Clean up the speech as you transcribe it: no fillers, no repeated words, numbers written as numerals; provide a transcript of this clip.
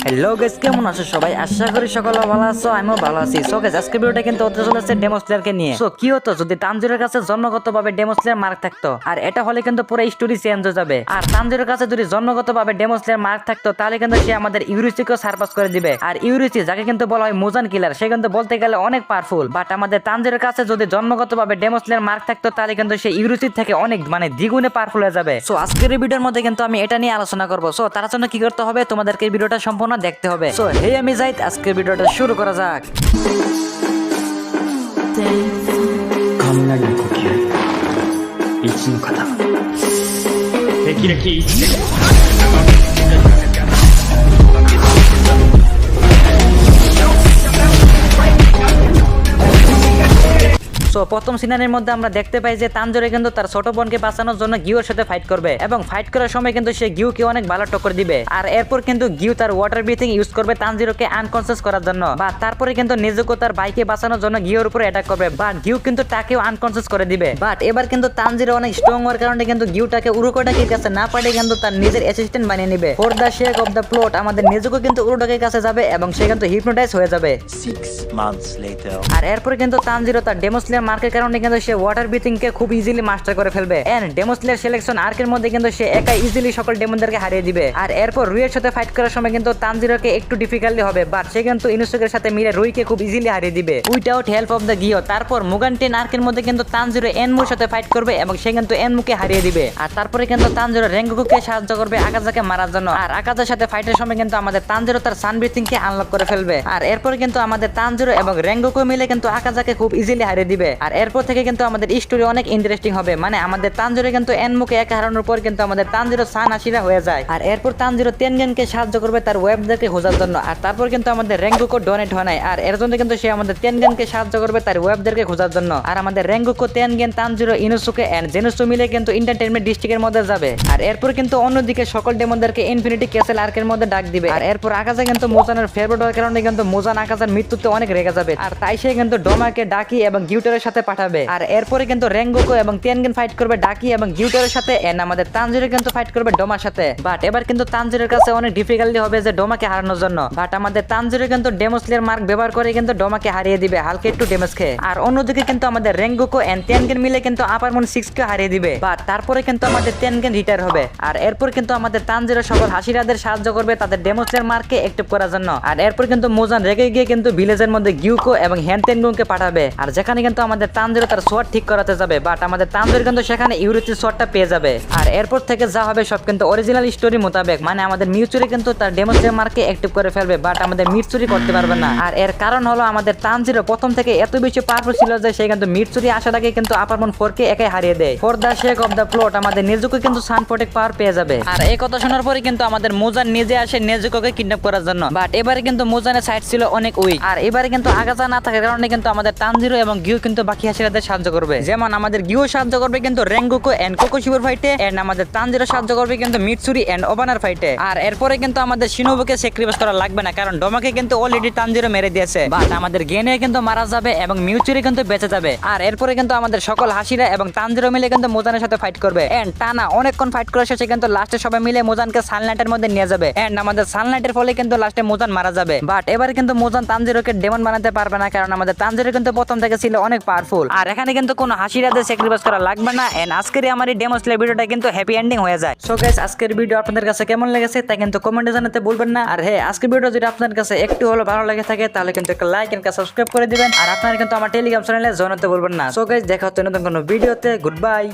Hello guys, কেমন আছো সবাই? আশা করি সকলে ভালো আছো, আমিও ভালো আছি। সো গাইস, আজকের ভিডিওটা কিন্তু হতে চলেছে ডেমো স্লেয়ারকে নিয়ে। সো কি হতো যদি তানজিরের কাছে জন্মগতভাবে ডেমো স্লেয়ার মার্ক থাকতো, আর এটা হলে কিন্তু পুরো স্টোরি চেঞ্জ হয়ে যাবে। আর তানজিরের কাছে যদি জন্মগতভাবে ডেমো স্লেয়ার মার্ক থাকতো, তাহলে কিন্তু সে আমাদের ইউরিচিকেও সারপাস করে দিবে। আর ইউরিচি, যাকে কিন্তু বলা হয় মুজান কিলার, সে কিন্তু বলতে গেলে অনেক পাওয়ারফুল। বাট আমাদের তানজিরের কাছে যদি জন্মগতভাবে ডেমো স্লেয়ার মার্ক থাকতো, তাহলে কিন্তু সে ইউরিচির থেকে অনেক দ্বিগুণে পাওয়ারফুল হয়ে যাবে। সো আজকের এই ভিডিওর মধ্যে কিন্তু আমি এটা নিয়ে আলোচনা করবো। সো তার জন্য কি করতে হবে, তোমাদেরকে এই ভিডিওটা সম্পূর্ণ দেখতে হবে। সো হে, আমি জাহিদ, আজকের ভিডিওটা শুরু করা যাক। 雷の呼吸一の型霹靂一で সো প্রথম সিনারির মধ্যে আমরা দেখতে পাই যে তানজিরো কিন্তু তার ছোট বোনকে বাঁচানোর জন্য গিউর সাথে ফাইট করবে, এবং ফাইট করার সময় কিন্তু সে গিউকে অনেক ভালো টক্কর দিবে। আর এরপর কিন্তু গিউ তার ওয়াটার ব্রিথিং ইউজ করবে তানজিরোকে আনকনসিয়াস করার জন্য। বা তারপরে কিন্তু নিজেকে তার ভাইকে বাঁচানোর জন্য গিউর উপরে অ্যাটাক করবে, বাট গিউ কিন্তু তাকেও আনকনসিয়াস করে দিবে। বাট এবার কিন্তু তানজিরো অনেক স্ট্রং হওয়ার কারণে কিন্তু গিউটাকে উরুকোটাকির কাছে না পাঠিয়ে কিন্তু তার নিজের অ্যাসিস্ট্যান্ট বানিয়ে নিবে। For the shake off the plot আমাদের নিজেকে কিন্তু উরুকোটাকির কাছে যাবে এবং সে কিন্তু হিপনোটাইজ হয়ে যাবে। 6 months later. আর এরপর কিন্তু তানজিরো তার ডেমো স্লেয়ার মার্কের কারণে কিন্তু সে ওয়াটার ব্রিথিং কে খুব ইজিলি মাস্টার করে ফেলবে। এন্ড ডেমো স্লেয়ার সিলেকশন আর্কের মধ্যে কিন্তু সে একা ইজিলি সকল ডেমনদেরকে হারিয়ে দিবে। আর এরপর রুইয়ের সাথে ফাইট করার সময় কিন্তু তানজিরোকে একটু ডিফিকাল্টি হবে, বাট সে কিন্তু ইনুসুকের সাথে মিলে রুইকে খুব ইজিলি হারিয়ে দিবে উইথআউট হেল্প অফ দ্য গিও। তারপর মুগান 10 আর্কের মধ্যে কিন্তু তানজিরো এনমুর সাথে ফাইট করবে এবং সে কিন্তু এনমুকে হারিয়ে দিবে। আর তারপরে কিন্তু তানজিরো রেঙ্গুকুকে সাহায্য করবে আকাজাকে মারার জন্য। আর আকাজার সাথে ফাইটের সময় কিন্তু আমাদের তানজিরো তার সান ব্রিথিং কে আনলক করে ফেলবে। আর এরপর কিন্তু আমাদের তানজিরো এবং রেঙ্গুকু মিলে কিন্তু আকাজাকে খুব ইজিলি হারিয়ে দিবে। আর এরপর থেকে কিন্তু আমাদের স্টোরি অনেক ইন্টারেস্টিং হবে। মানে আমাদের তানজিরো কিন্তু এনমুকে একা হারানোর পর কিন্তু আমাদের তানজিরো সান আশিরা হয়ে যায়। আর এরপর তানজিরো তেনগেনকে সাহায্য করবে তার ওয়েবদেরকে খোঁজার জন্য। আর তারপর কিন্তু আমাদের রেঙ্গুকু ডোনেট হয় নাই, আর এর জন্য কিন্তু সে আমাদের তেনগেনকে সাহায্য করবে তার ওয়েবদেরকে খোঁজার জন্য। আর আমাদের রেঙ্গুকু, তেনগেন, তানজিরো, ইনুসুকে এন্ড জেনুসু মিলে কিন্তু এন্টারটেইনমেন্ট ডিস্ট্রিক্টের মধ্যে যাবে। আর এরপর কিন্তু অন্যদিকে সকল ডেমনদেরকে ইনফিনিটি ক্যাসেল আর্কের মধ্যে ডাক দিবে। আর এরপর আকাজা কিন্তু মোজানের ফেভারিট হওয়ার কারণে কিন্তু মোজান আকাজার মৃত্যুতে অনেক রেগে যাবে। আর তাই সে কিন্তু ডোমাকে ডাকি এবং গিউটারের সাথে পাঠাবে। আর এরপরে কিন্তু রেঙ্গুকু এবং তেনগেন ফাইট করবে ডাকি এবং গিউটারের সাথে, এন্ড আমাদের তানজিরো কিন্তু ফাইট করবে ডোমার সাথে। বাট এবার কিন্তু তানজিরোর কাছে অনেক ডিফিকাল্টি হবে যে ডোমাকে হারানোর জন্য। বাট আমাদের তানজিরো কিন্তু ডেমো স্লেয়ার মার্ক ব্যবহার করে কিন্তু ডোমাকে হারিয়ে দিবে হালকা একটু ড্যামেজ খেয়ে। আর অন্যদিকে কিন্তু আমাদের রেঙ্গুকু এন্ড তেনগেন মিলে কিন্তু আপার মুন 6 কে হারিয়ে দিবে। বাট তারপরে কিন্তু আমাদের তেনগেন রিটায়ার হবে। আর এরপর কিন্তু আমাদের তানজিরো সকল হাসিরাদের সাহায্য করবে তাদের ডেমো স্লেয়ার মার্ককে অ্যাক্টিভ করার জন্য। আর এরপর কিন্তু মোজান রেগে গিয়ে কিন্তু ভিলেজের মধ্যে গিউকো এবং হ্যানতেনগুনকে পাঠাবে। আর যেখানে কিন্তু আমাদের তানজিরো তার সোয়ার্ড ঠিক করাতে যাবে, বাট আমাদের তানজিরো কিন্তু সেখানে ইউরিচির সোয়ার্ডটা পেয়ে যাবে। আর এরপর থেকে যা হবে সব কিন্তু অরিজিনাল স্টোরি মোতাবেক। মানে আমাদের মিউচুরি কিন্তু তার ডেমো স্লেয়ার মার্ককে অ্যাক্টিভ করে ফেলবে, বাট আমাদের মিউচুরি করতে পারবে না। আর এর কারণ হলো আমাদের তানজিরো প্রথম থেকে এত বেশি পাওয়ারফুল ছিল যে সে কিন্তু মিউচুরি আসার আগে কিন্তু আপার মুন 4 কে একাই হারিয়ে দেয়। For the shake off the plot আমাদের নেজুকো কিন্তু সান প্রোটেক্ট পাওয়ার পেয়ে যাবে। আর এই কথা শোনার পরে কিন্তু আমাদের মোজান নিজে আসে নেজুকোকে কিডন্যাপ করার জন্য। বাট এবারে কিন্তু মোজানের সাইড ছিল অনেক উইক। আর এবারে কিন্তু আগাজা না থাকার কারণে কিন্তু আমাদের তানজিরো এবং গিউ কিন্তু বাকি হাসিরাদের সাহায্য করবে। যেমন আমাদের গিউ সাহায্য করবে কিন্তু রেঙ্গুকু এন্ড কোকোশিবুর ফাইটে, এন্ড আমাদের তানজিরো সাহায্য করবে কিন্তু মিৎসুরি এন্ড ওবানার ফাইটে। আর এরপরে কিন্তু আমাদের শিনোবুকে স্যাক্রিফাইস করা লাগবে না, কারণ ডোমাকে কিন্তু অলরেডি তানজিরো মেরে দিয়েছে। বাট আমাদের গেনে কিন্তু মারা যাবে এবং মিউচুরি কিন্তু বেঁচে যাবে। আর এরপরে কিন্তু আমাদের সকল হাসিরা এবং তানজিরো মিলে কিন্তু মোজানের সাথে ফাইট করবে। এন্ড টানা অনেকক্ষণ ফাইট করার শেষে কিন্তু লাস্টে সবাই মিলে মোজানকে সানলাইটের মধ্যে নিয়ে যাবে। এন্ড আমাদের সানলাইটের ফলে কিন্তু লাস্টে মোজান মারা যাবে। বাট এবার কিন্তু মোজান তানজিরোকে ডেমন বানাতে পারবে না, কারণ আমাদের তানজিরো কিন্তু প্রথম থেকে ছিল অনেক পাওয়ারফুল। আর এখানে কিন্তু কোনো হাসিরাদের স্যাক্রিফাইস করা লাগবে না। এন্ড আজকের আমার এই ডেমো স্লেয়ার ভিডিওটা কিন্তু হ্যাপি এন্ডিং হয়ে যায়। সো গাইস, আজকের ভিডিও আপনাদের কাছে কেমন লেগেছে তা কিন্তু কমেন্টে জানাতে ভুলবেন না। আর হ্যাঁ, আজকের ভিডিও যদি আপনাদের কাছে একটু হলো ভালো লেগে থাকে তাহলে কিন্তু একটা লাইক এন্ড সাবস্ক্রাইব করে দিবেন। আর আপনারা কিন্তু আমার টেলিগ্রাম চ্যানেলে জয়েন হতে ভুলবেন না। সো গাইস, দেখা হচ্ছে নতুন কোনো ভিডিওতে। Good bye.